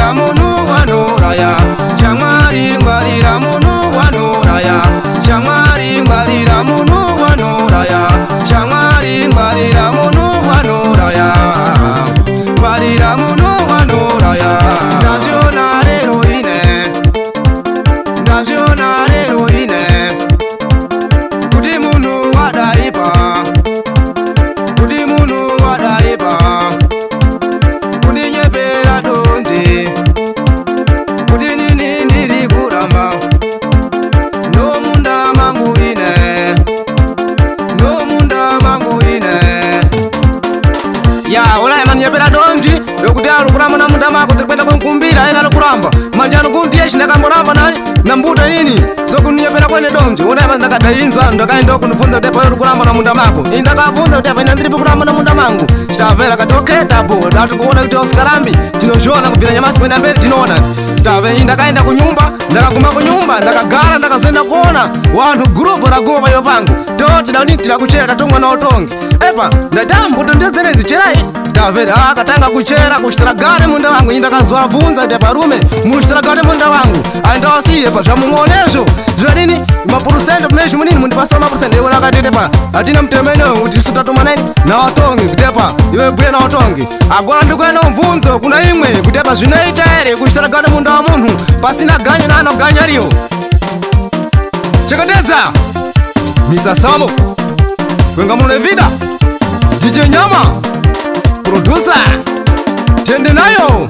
ngwarira munhu wanoraya, Shamwari ngwarira munhu wanoraya, Shamwari ngwarira munhu wanoraya, Shamwari ngwarira munhu wanoraya, ngwarira munhu wanoraya. Ndaziona rero ine, ndaziona rero ine, kuti munhu wadaipa, kuti munhu wadaipa, kundinyepera donje, kuti nini ndiri kuramba, nomunda mangu ine, nomunda mangu ine. Ya ulaya manyepera donji yokuti alukuramba na munda mako tirikwenda kunkumbira ena alukuramba manjano kuntiye chindakamboramba nani na mbuta nini sokuninyepera kwene donji ulaya ndakadainzwa ndakaenda kunifunza kuti apo alukuramba na munda mako indakafunza kuti apa ina ndiripo kuramba na munda mangu chitavera katoketa po dati kuona kuti osikarambi tinozviona kubvira nyamasi kwenda mberi tinoona tave ndakaenda kunyumba ndakaguma kunyumba ndakagara ndakazoenda kuona wanhu gurupu raguma paipo pangu toti dauni tirakuchera tatongwa na utongi epa ndatambuta ndezerezi cherai David akatanga kuchera kuchitiragare munda wangu indakazovabvunza kuti parume muchitiragare munda wangu aindawasiye pa zvamuonezvo zvanini mapurusende punezvi munini mundipasa mapurusende iwe rakatetepa hatina mutemeno kuti isu tatoma naini nawatongi kutepa iwe bhuye nawatongi agora ndikuenda mubvunzo kuna imwe kutepa zvinoita here kuchitiragare munda wa munhu pasina ganyo naanoganya riyo chekatedza misa samo kwenga muno nevida DJ Nyama Producer Tende nayo